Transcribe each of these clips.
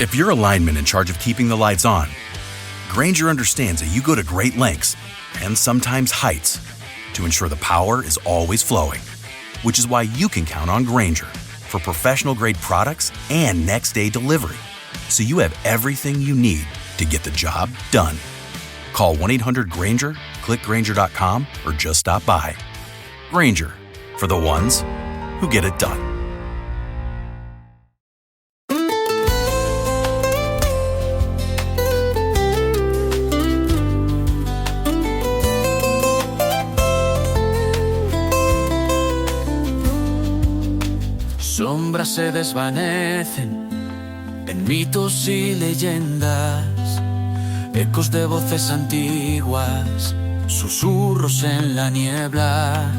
If you're a lineman in charge of keeping the lights on, Grainger understands that you go to great lengths, and sometimes heights, to ensure the power is always flowing. Which is why you can count on Grainger for professional-grade products and next-day delivery, so you have everything you need to get the job done. Call 1-800-GRAINGER, click Grainger.com, or just stop by. Grainger, for the ones who get it done. Sombras se desvanecen en mitos y leyendas, ecos de voces antiguas, susurros en la niebla,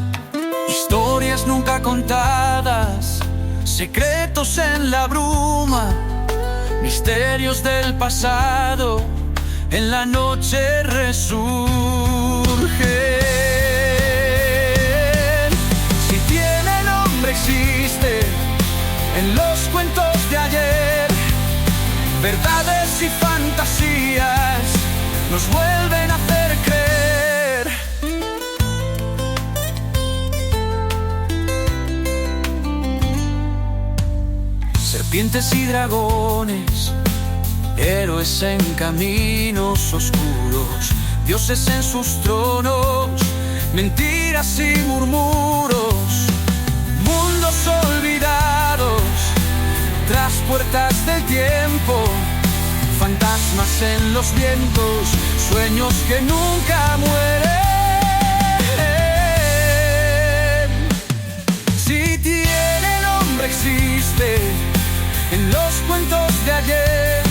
historias nunca contadas, secretos en la bruma, misterios del pasado, en la noche resurgen. Si tiene nombre existe en los cuentos de ayer, verdades y fantasías nos vuelven a hacer creer. Serpientes y dragones, héroes en caminos oscuros, dioses en sus tronos, mentiras y murmuros, mundos olvidados tras puertas del tiempo, fantasmas en los vientos, sueños que nunca mueren. Si tiene nombre existe en los cuentos de ayer,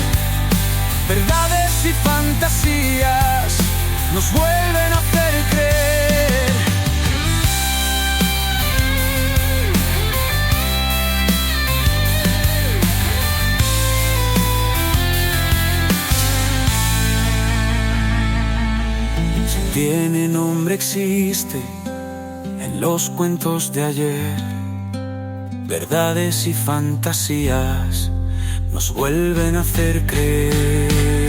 verdades y fantasías nos vuelven a hacer creer. Tiene nombre existe en los cuentos de ayer, verdades y fantasías nos vuelven a hacer creer.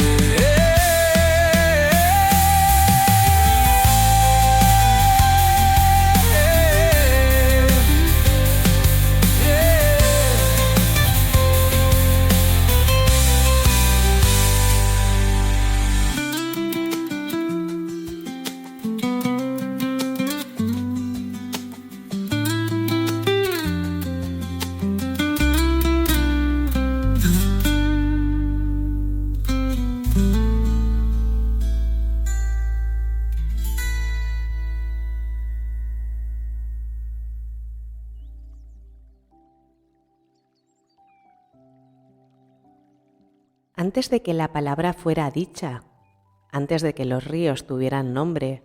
Antes de que la palabra fuera dicha, antes de que los ríos tuvieran nombre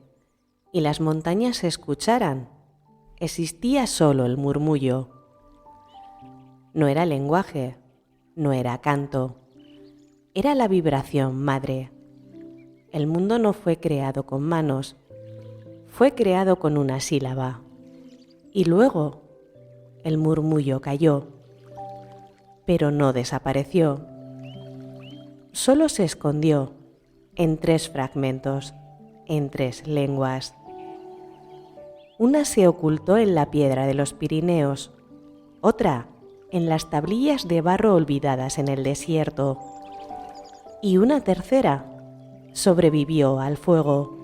y las montañas se escucharan, existía solo el murmullo. No era lenguaje, no era canto, era la vibración madre. El mundo no fue creado con manos, fue creado con una sílaba. Y luego el murmullo cayó, pero no desapareció. Solo se escondió en 3 fragmentos, en 3 lenguas. Una se ocultó en la piedra de los Pirineos, otra en las tablillas de barro olvidadas en el desierto, y una tercera sobrevivió al fuego,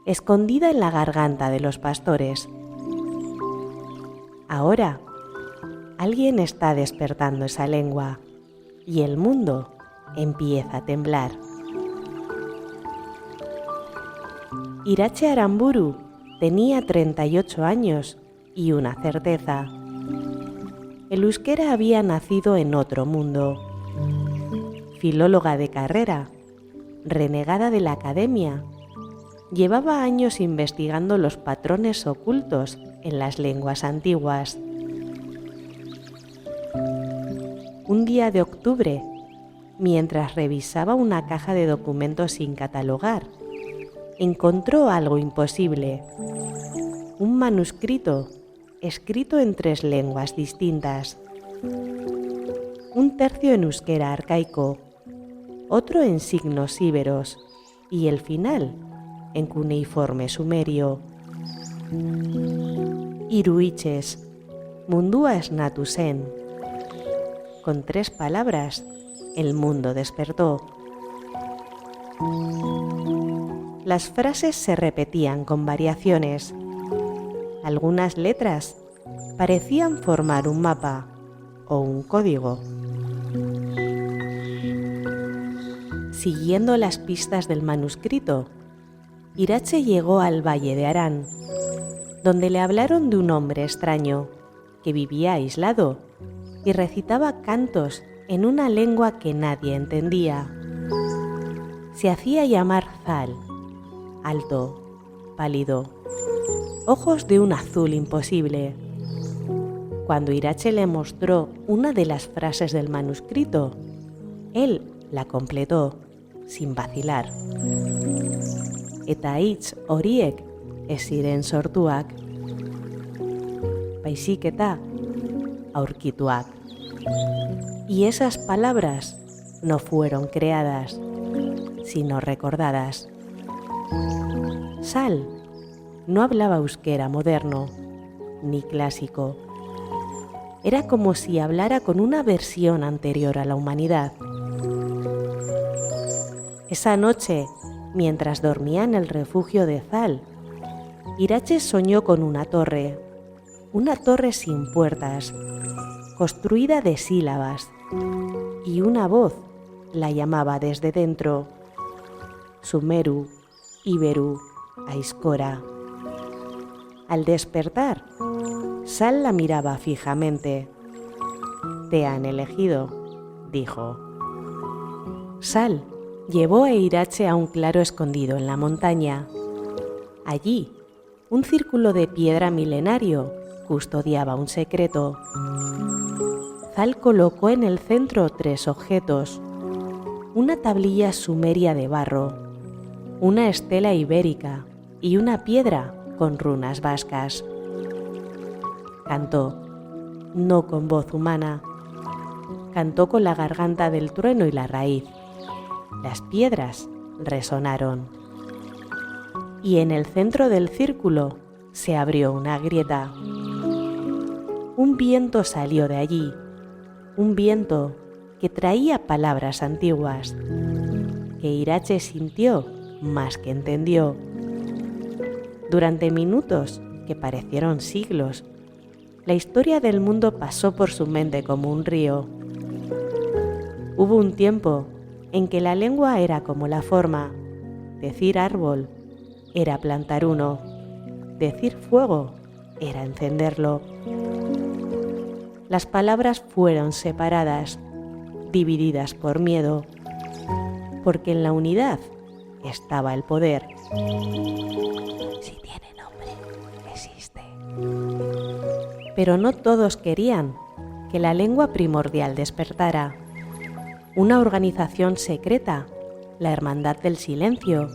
escondida en la garganta de los pastores. Ahora, alguien está despertando esa lengua, y el mundo empieza a temblar. Irache Aramburu tenía 38 años y una certeza. El euskera había nacido en otro mundo. Filóloga de carrera, renegada de la academia, llevaba años investigando los patrones ocultos en las lenguas antiguas. Un día de octubre, mientras revisaba una caja de documentos sin catalogar, encontró algo imposible: un manuscrito escrito en 3 lenguas distintas. un tercio en euskera arcaico, otro en signos íberos y el final en cuneiforme sumerio. Hiru hitzez, mundua esnatu zen. Con 3 palabras, el mundo despertó. Las frases se repetían con variaciones. Algunas letras parecían formar un mapa o un código. Siguiendo las pistas del manuscrito, Iratxe llegó al valle de Arán, donde le hablaron de un hombre extraño que vivía aislado y recitaba cantos en una lengua que nadie entendía. Se hacía llamar Zal, alto, pálido, ojos de un azul imposible. Cuando Iratxe le mostró una de las frases del manuscrito, él la completó sin vacilar. Eta hitz horiek ez ziren sortuak, baizik eta aurkituak. Y esas palabras no fueron creadas, sino recordadas. Zal no hablaba euskera moderno, ni clásico. Era como si hablara con una versión anterior a la humanidad. Esa noche, mientras dormía en el refugio de Zal, Iratxe soñó con una torre sin puertas, construida de sílabas, y una voz la llamaba desde dentro: Sumeru, Iberu, Aizkora. Al despertar, Zal la miraba fijamente. «Te han elegido», dijo. Zal llevó a Iratxe a un claro escondido en la montaña. Allí, un círculo de piedra milenario custodiaba un secreto. Zal colocó en el centro 3 objetos: una tablilla sumeria de barro, una estela ibérica y una piedra con runas vascas. Cantó, no con voz humana, cantó con la garganta del trueno y la raíz. Las piedras resonaron. Y en el centro del círculo se abrió una grieta. Un viento salió de allí, un viento que traía palabras antiguas, que Iratxe sintió más que entendió. Durante minutos, que parecieron siglos, la historia del mundo pasó por su mente como un río. Hubo un tiempo en que la lengua era como la forma. Decir árbol era plantar uno, decir fuego era encenderlo. Las palabras fueron separadas, divididas por miedo, porque en la unidad estaba el poder. Si tiene nombre, existe. Pero no todos querían que la lengua primordial despertara. Una organización secreta, la Hermandad del Silencio,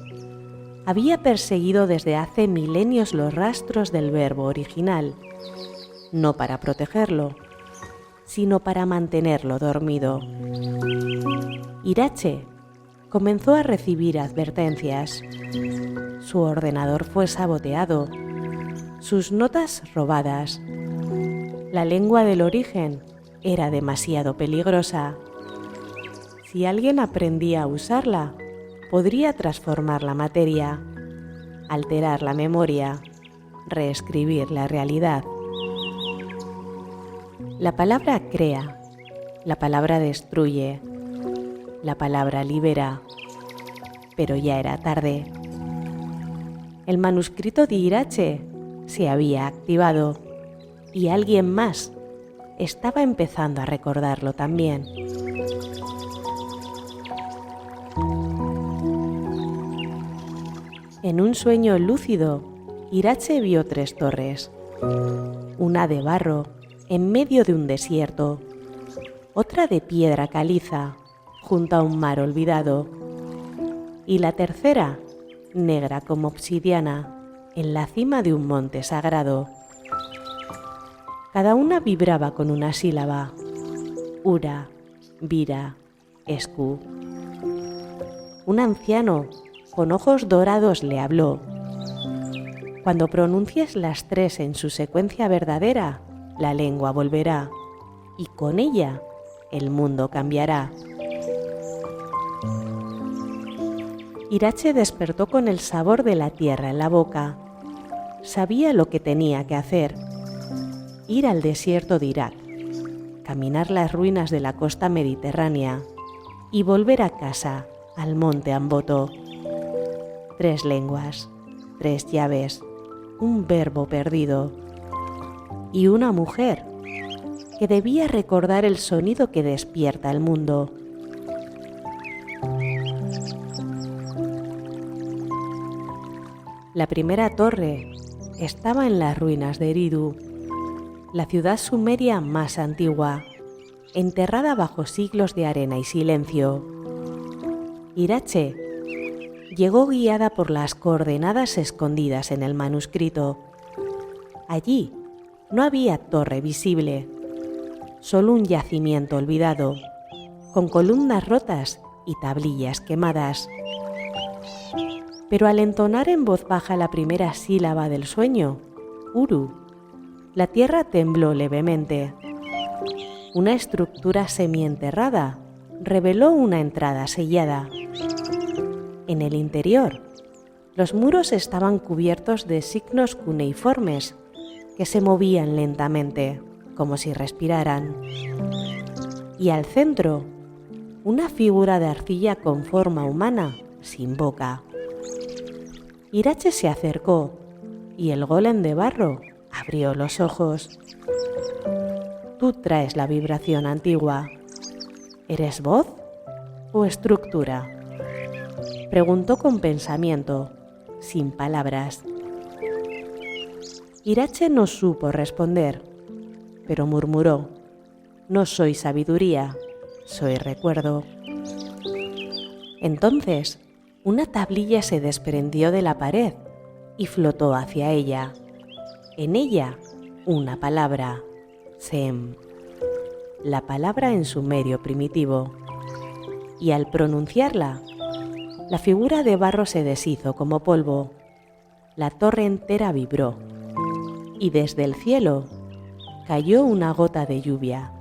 había perseguido desde hace milenios los rastros del verbo original, no para protegerlo, sino para mantenerlo dormido. Iratxe comenzó a recibir advertencias. Su ordenador fue saboteado, sus notas robadas. La lengua del origen era demasiado peligrosa. Si alguien aprendía a usarla, podría transformar la materia, alterar la memoria, reescribir la realidad. La palabra crea, la palabra destruye, la palabra libera, pero ya era tarde. El manuscrito de Iratxe se había activado y alguien más estaba empezando a recordarlo también. En un sueño lúcido, Iratxe vio 3 torres, una de barro en medio de un desierto, otra de piedra caliza junto a un mar olvidado, y la tercera, negra como obsidiana, en la cima de un monte sagrado. Cada una vibraba con una sílaba: Ura, Vira, Escu. Un anciano con ojos dorados le habló. Cuando pronuncies las 3 en su secuencia verdadera, la lengua volverá, y con ella el mundo cambiará. Irache despertó con el sabor de la tierra en la boca. Sabía lo que tenía que hacer: ir al desierto de Irak, caminar las ruinas de la costa mediterránea y volver a casa, al monte Amboto. 3 lenguas, 3 llaves, un verbo perdido y una mujer que debía recordar el sonido que despierta el mundo. La primera torre estaba en las ruinas de Eridu, la ciudad sumeria más antigua, enterrada bajo siglos de arena y silencio. Irache llegó guiada por las coordenadas escondidas en el manuscrito. Allí no había torre visible, solo un yacimiento olvidado, con columnas rotas y tablillas quemadas. Pero al entonar en voz baja la primera sílaba del sueño, Uru, la tierra tembló levemente. Una estructura semienterrada reveló una entrada sellada. En el interior, los muros estaban cubiertos de signos cuneiformes que se movían lentamente, como si respiraran. Y al centro, una figura de arcilla con forma humana, sin boca. Irache se acercó y el golem de barro abrió los ojos. Tú traes la vibración antigua. ¿Eres voz o estructura?, preguntó con pensamiento, sin palabras. Irache no supo responder, pero murmuró: no soy sabiduría, soy recuerdo. Entonces, una tablilla se desprendió de la pared y flotó hacia ella. En ella, una palabra: Sem, la palabra en sumerio primitivo. Y al pronunciarla, la figura de barro se deshizo como polvo. La torre entera vibró, y desde el cielo cayó una gota de lluvia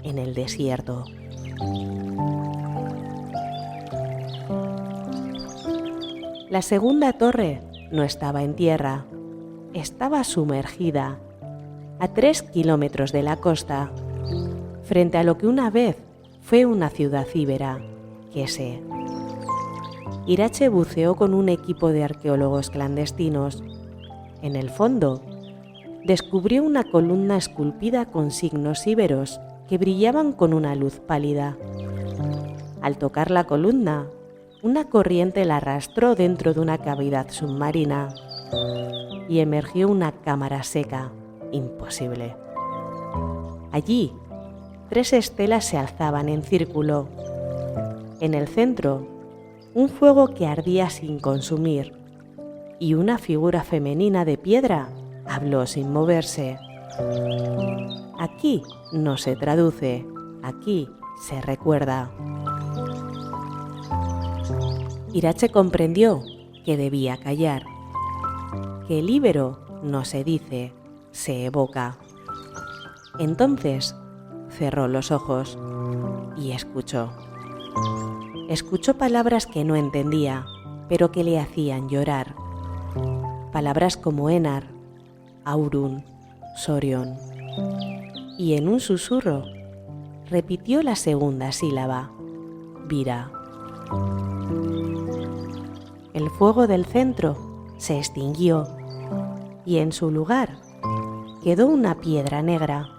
en el desierto. La segunda torre no estaba en tierra, estaba sumergida, a 3 kilómetros de la costa, frente a lo que una vez fue una ciudad íbera, Kese. Irache buceó con un equipo de arqueólogos clandestinos. En el fondo, descubrió una columna esculpida con signos íberos que brillaban con una luz pálida. Al tocar la columna, una corriente la arrastró dentro de una cavidad submarina y emergió una cámara seca, imposible. Allí, 3 estelas se alzaban en círculo. En el centro, un fuego que ardía sin consumir, y una figura femenina de piedra habló sin moverse. Aquí no se traduce, aquí se recuerda. Irache comprendió que debía callar, que el íbero no se dice, se evoca. Entonces cerró los ojos y escuchó. Escuchó palabras que no entendía, pero que le hacían llorar. Palabras como Enar, Aurun, Sorion. Y en un susurro repitió la segunda sílaba, Vira. El fuego del centro se extinguió y en su lugar quedó una piedra negra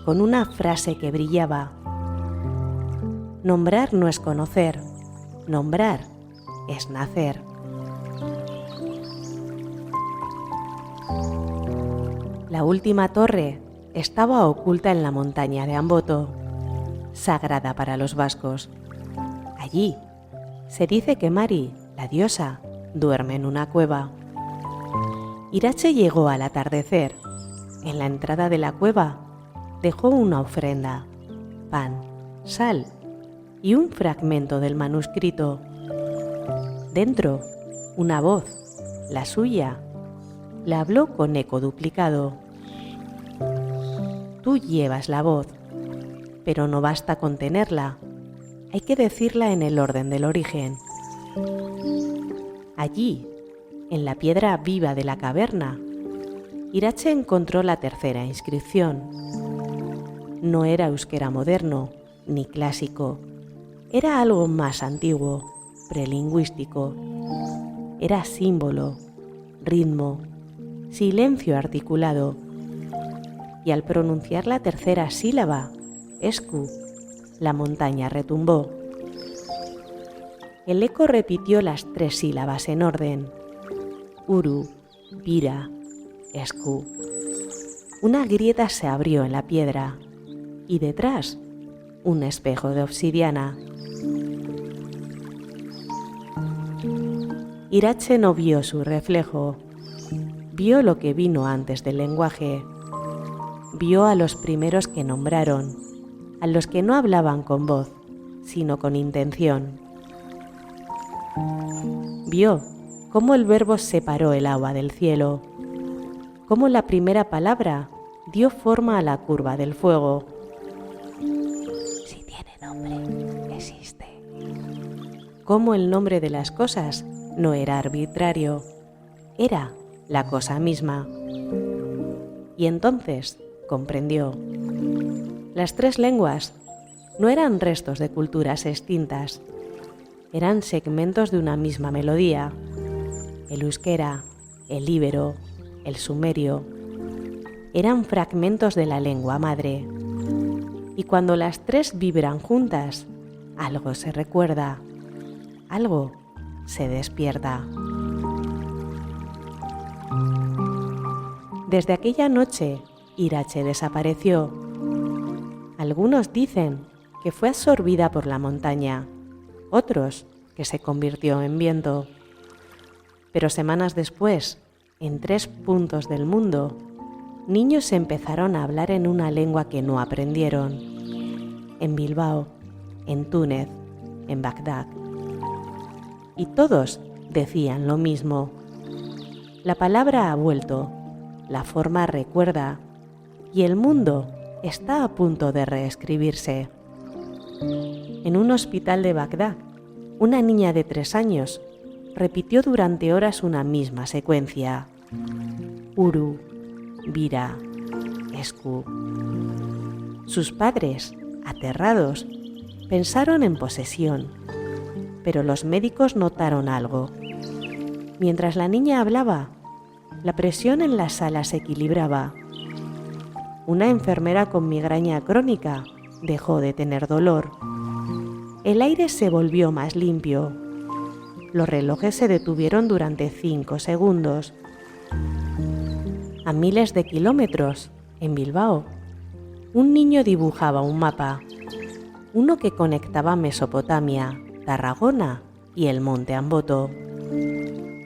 con una frase que brillaba: nombrar no es conocer, nombrar es nacer. La última torre estaba oculta en la montaña de Amboto, sagrada para los vascos. Allí se dice que Mari, la diosa, duerme en una cueva. Irache llegó al atardecer. En la entrada de la cueva dejó una ofrenda: pan, sal y un fragmento del manuscrito. Dentro, una voz, la suya, le habló con eco duplicado. Tú llevas la voz, pero no basta con tenerla, hay que decirla en el orden del origen. Allí, en la piedra viva de la caverna, Irache encontró la tercera inscripción. No era euskera moderno, ni clásico, era algo más antiguo, prelingüístico. Era símbolo, ritmo, silencio articulado. Y al pronunciar la tercera sílaba, esku, la montaña retumbó. El eco repitió las 3 sílabas en orden. Uru, Vira, esku. Una grieta se abrió en la piedra y detrás un espejo de obsidiana. Irache no vio su reflejo, vio lo que vino antes del lenguaje. Vio a los primeros que nombraron, a los que no hablaban con voz, sino con intención. Vio cómo el verbo separó el agua del cielo, cómo la primera palabra dio forma a la curva del fuego. Si tiene nombre, existe. Cómo el nombre de las cosas no era arbitrario, era la cosa misma. Y entonces comprendió. Las 3 lenguas no eran restos de culturas extintas, eran segmentos de una misma melodía. El euskera, el íbero, el sumerio, eran fragmentos de la lengua madre. Y cuando las 3 vibran juntas, algo se recuerda, algo se despierta. Desde aquella noche, Irache desapareció. Algunos dicen que fue absorbida por la montaña, otros que se convirtió en viento. Pero semanas después, en 3 puntos del mundo, niños empezaron a hablar en una lengua que no aprendieron. En Bilbao, en Túnez, en Bagdad. Y todos decían lo mismo. La palabra ha vuelto, la forma recuerda, y el mundo está a punto de reescribirse. En un hospital de Bagdad, una niña de 3 años repitió durante horas una misma secuencia. Uru, Vira, esku. Sus padres, aterrados, pensaron en posesión, pero los médicos notaron algo. Mientras la niña hablaba, la presión en la sala se equilibraba. Una enfermera con migraña crónica dejó de tener dolor. El aire se volvió más limpio. Los relojes se detuvieron durante 5 segundos. A miles de kilómetros, en Bilbao, un niño dibujaba un mapa, uno que conectaba Mesopotamia, Tarragona y el monte Amboto.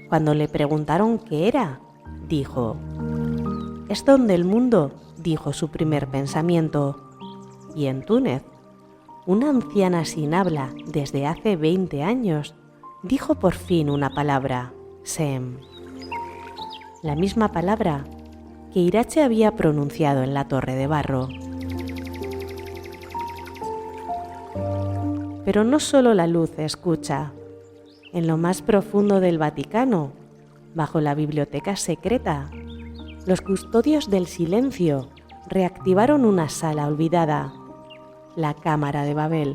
Cuando le preguntaron qué era, dijo: «Es donde el mundo», dijo su primer pensamiento. Y en Túnez, una anciana sin habla desde hace 20 años dijo por fin una palabra: Sem. La misma palabra que Irache había pronunciado en la Torre de Barro. Pero no solo la luz escucha. En lo más profundo del Vaticano, bajo la biblioteca secreta, los custodios del silencio reactivaron una sala olvidada, la Cámara de Babel.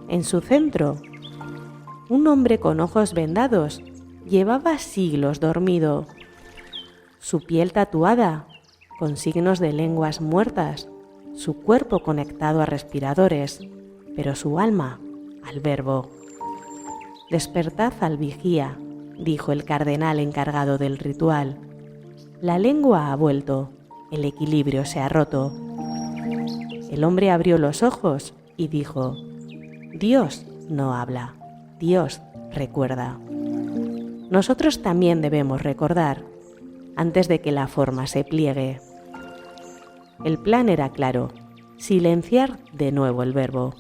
En su centro, un hombre con ojos vendados llevaba siglos dormido. Su piel tatuada, con signos de lenguas muertas, su cuerpo conectado a respiradores, pero su alma al verbo. «Despertad al vigía», dijo el cardenal encargado del ritual. «La lengua ha vuelto, el equilibrio se ha roto». El hombre abrió los ojos y dijo: «Dios no habla, Dios recuerda». Nosotros también debemos recordar, antes de que la forma se pliegue. El plan era claro: silenciar de nuevo el verbo.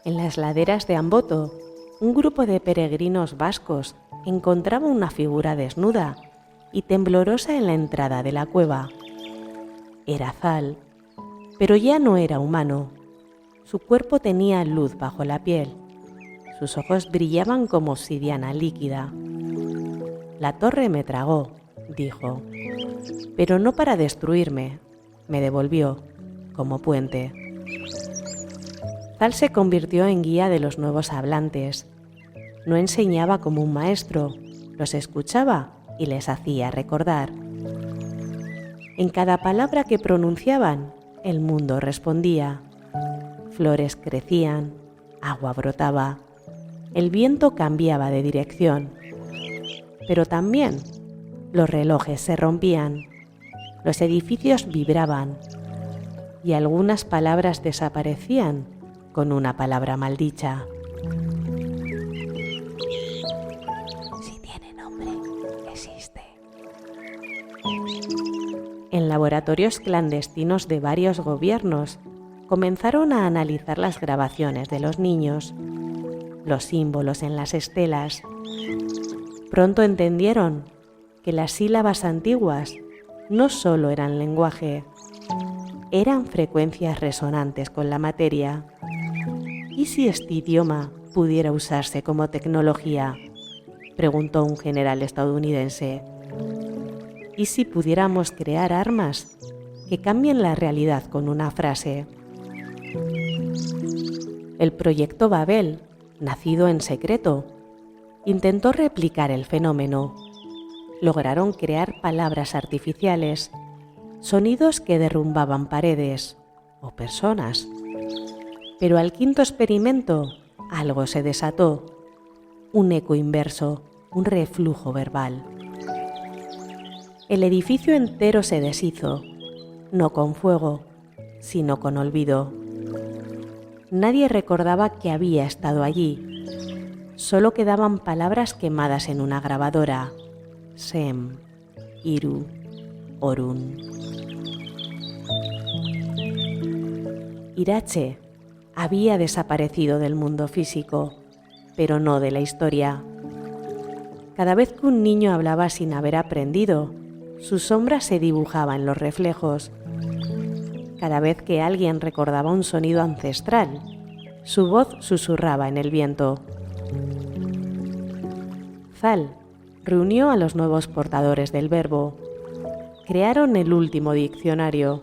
En las laderas de Amboto, un grupo de peregrinos vascos encontraba una figura desnuda y temblorosa en la entrada de la cueva. Era Zal, pero ya no era humano. Su cuerpo tenía luz bajo la piel. Sus ojos brillaban como obsidiana líquida. «La torre me tragó», dijo, «pero no para destruirme, me devolvió, como puente». Zal se convirtió en guía de los nuevos hablantes. No enseñaba como un maestro, los escuchaba y les hacía recordar. En cada palabra que pronunciaban, el mundo respondía. Flores crecían, agua brotaba, el viento cambiaba de dirección. Pero también los relojes se rompían, los edificios vibraban y algunas palabras desaparecían con una palabra maldicha. Si tiene nombre, existe. En laboratorios clandestinos de varios gobiernos comenzaron a analizar las grabaciones de los niños, los símbolos en las estelas. Pronto entendieron que las sílabas antiguas no solo eran lenguaje, eran frecuencias resonantes con la materia. ¿Y si este idioma pudiera usarse como tecnología?, preguntó un general estadounidense. ¿Y si pudiéramos crear armas que cambien la realidad con una frase? El proyecto Babel, nacido en secreto, intentó replicar el fenómeno. Lograron crear palabras artificiales, sonidos que derrumbaban paredes o personas. Pero al quinto experimento algo se desató, un eco inverso, un reflujo verbal. El edificio entero se deshizo, no con fuego, sino con olvido. Nadie recordaba que había estado allí. Solo quedaban palabras quemadas en una grabadora. Sem, Iru, Orun. Irache había desaparecido del mundo físico, pero no de la historia. Cada vez que un niño hablaba sin haber aprendido, su sombra se dibujaba en los reflejos. Cada vez que alguien recordaba un sonido ancestral, su voz susurraba en el viento. Zal reunió a los nuevos portadores del verbo. Crearon el último diccionario,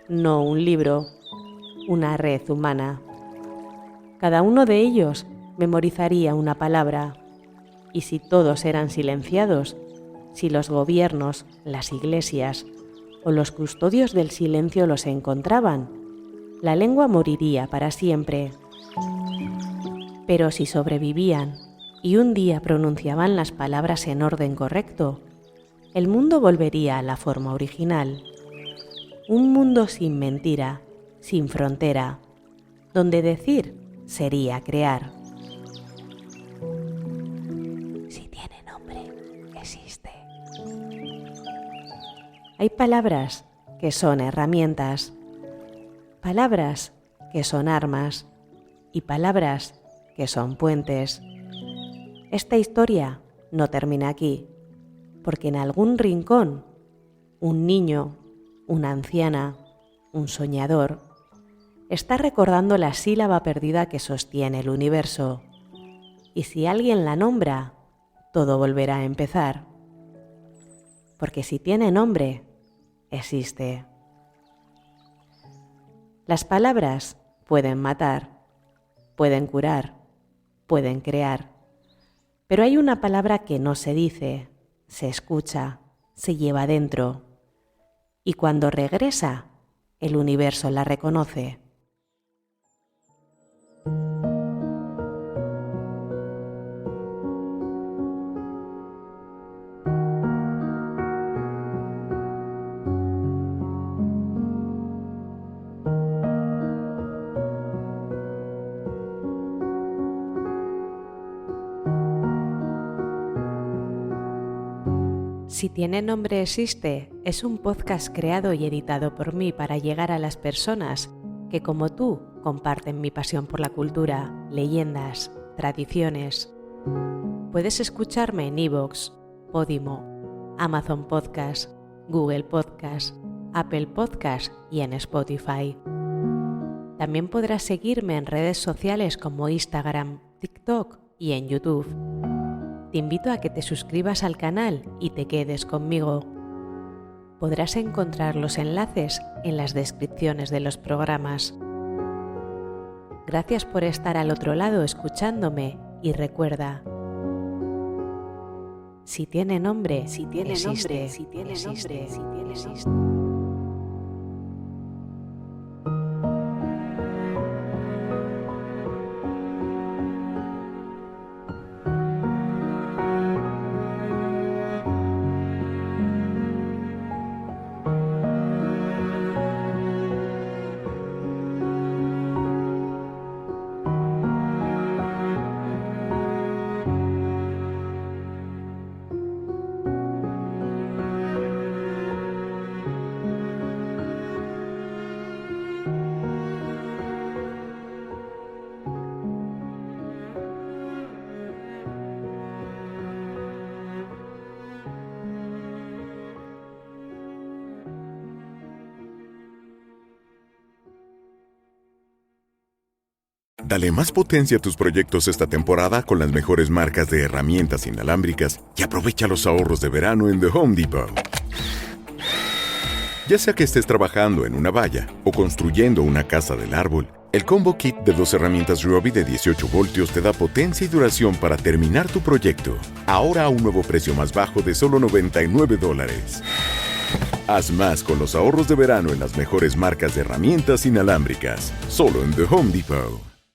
no un libro, una red humana. Cada uno de ellos memorizaría una palabra, y si todos eran silenciados, si los gobiernos, las iglesias o los custodios del silencio los encontraban, la lengua moriría para siempre. Pero si sobrevivían y un día pronunciaban las palabras en orden correcto, el mundo volvería a la forma original. Un mundo sin mentira, sin frontera, donde decir sería crear. Si tiene nombre, existe. Hay palabras que son herramientas, palabras que son armas y palabras que son puentes. Esta historia no termina aquí, porque en algún rincón, un niño, una anciana, un soñador, está recordando la sílaba perdida que sostiene el universo. Y si alguien la nombra, todo volverá a empezar. Porque si tiene nombre, existe. Las palabras pueden matar, pueden curar, pueden crear. Pero hay una palabra que no se dice, se escucha, se lleva dentro. Y cuando regresa, el universo la reconoce. Si tiene nombre existe es un podcast creado y editado por mí para llegar a las personas que como tú comparten mi pasión por la cultura, leyendas, tradiciones. Puedes escucharme en iVoox, Podimo, Amazon Podcast, Google Podcast, Apple Podcast y en Spotify. También podrás seguirme en redes sociales como Instagram, TikTok y en YouTube. Te invito a que te suscribas al canal y te quedes conmigo. Podrás encontrar los enlaces en las descripciones de los programas. Gracias por estar al otro lado escuchándome y recuerda, si tiene nombre, existe. Dale más potencia a tus proyectos esta temporada con las mejores marcas de herramientas inalámbricas y aprovecha los ahorros de verano en The Home Depot. Ya sea que estés trabajando en una valla o construyendo una casa del árbol, el Combo Kit de 2 herramientas Ryobi de 18 voltios te da potencia y duración para terminar tu proyecto. Ahora a un nuevo precio más bajo de solo $99. Haz más con los ahorros de verano en las mejores marcas de herramientas inalámbricas, solo en The Home Depot.